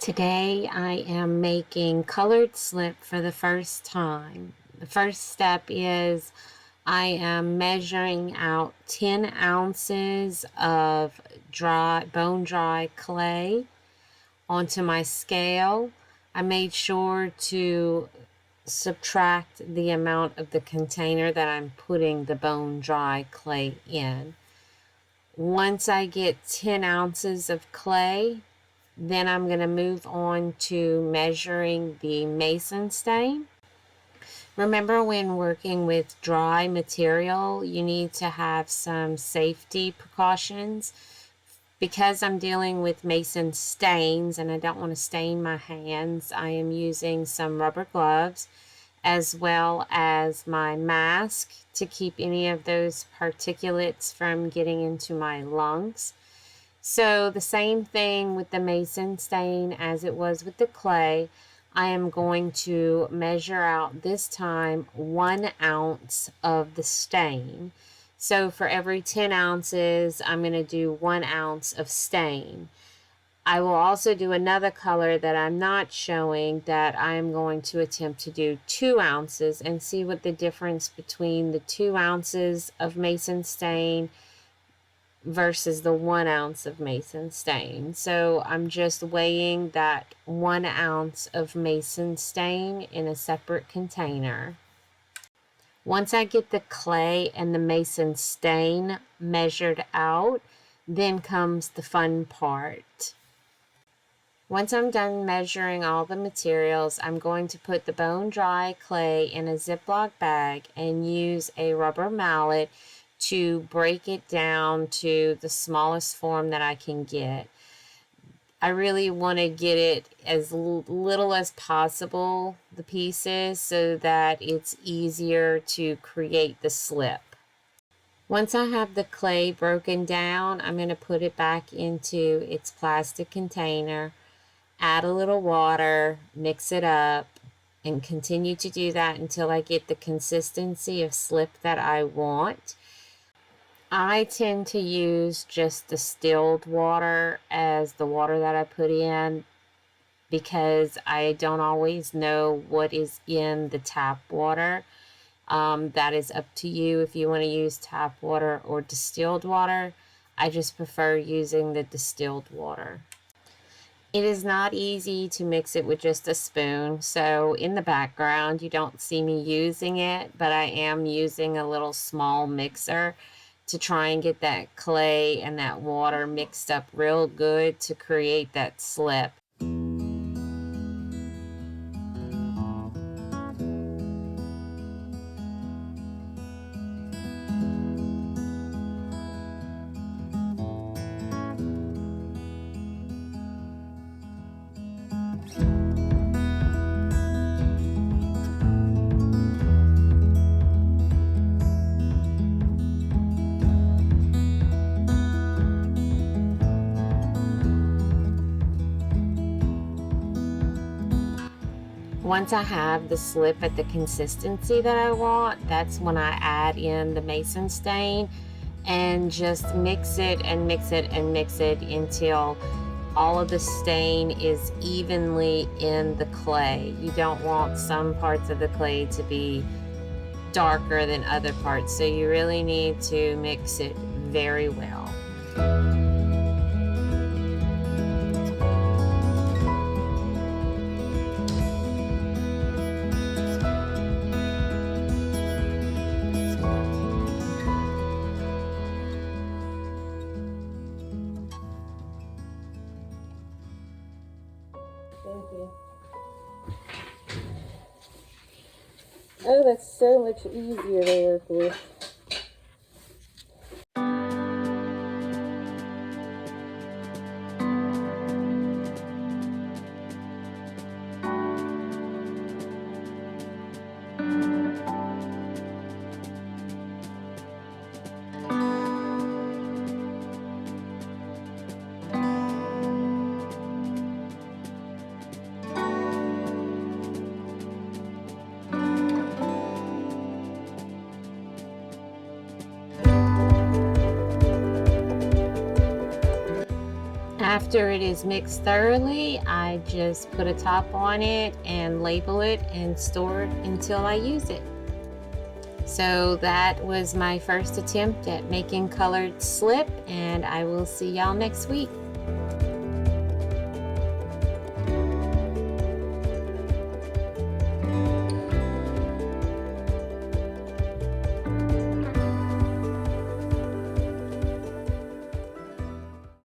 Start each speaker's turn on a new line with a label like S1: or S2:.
S1: Today I am making colored slip for the first time. The first step is I am measuring out 10 ounces of bone dry clay onto my scale. I made sure to subtract the amount of the container that I'm putting the bone dry clay in. Once I get 10 ounces of clay, then I'm going to move on to measuring the mason stain. Remember, when working with dry material, you need to have some safety precautions. Because I'm dealing with mason stains and I don't want to stain my hands, I am using some rubber gloves as well as my mask to keep any of those particulates from getting into my lungs. So the same thing with the mason stain as it was with the clay. I am going to measure out this time 1 ounce of the stain. So for every 10 ounces, I'm going to do 1 ounce of stain. I will also do another color that I'm not showing that I'm going to attempt to do 2 ounces and see what the difference between the 2 ounces of mason stain versus the 1 ounce of mason stain. So I'm just weighing that 1 ounce of mason stain in a separate container. Once I get the clay and the mason stain measured out, then comes the fun part. Once I'm done measuring all the materials, I'm going to put the bone dry clay in a Ziploc bag and use a rubber mallet to break it down to the smallest form that I can get. I really want to get it as little as possible, the pieces, so that it's easier to create the slip. Once I have the clay broken down, I'm going to put it back into its plastic container, add a little water, mix it up, and continue to do that until I get the consistency of slip that I want. I tend to use just distilled water as the water that I put in because I don't always know what is in the tap water. That is up to you if you want to use tap water or distilled water. I just prefer using the distilled water. It is not easy to mix it with just a spoon, so in the background you don't see me using it, but I am using a little small mixer to try and get that clay and that water mixed up real good to create that slip. Once I have the slip at the consistency that I want, that's when I add in the mason stain and just mix it and mix it and mix it until all of the stain is evenly in the clay. You don't want some parts of the clay to be darker than other parts, so you really need to mix it very well. Thank you. Oh, that's so much easier to work with. After it is mixed thoroughly, I just put a top on it and label it and store it until I use it. So that was my first attempt at making colored slip, and I will see y'all next week.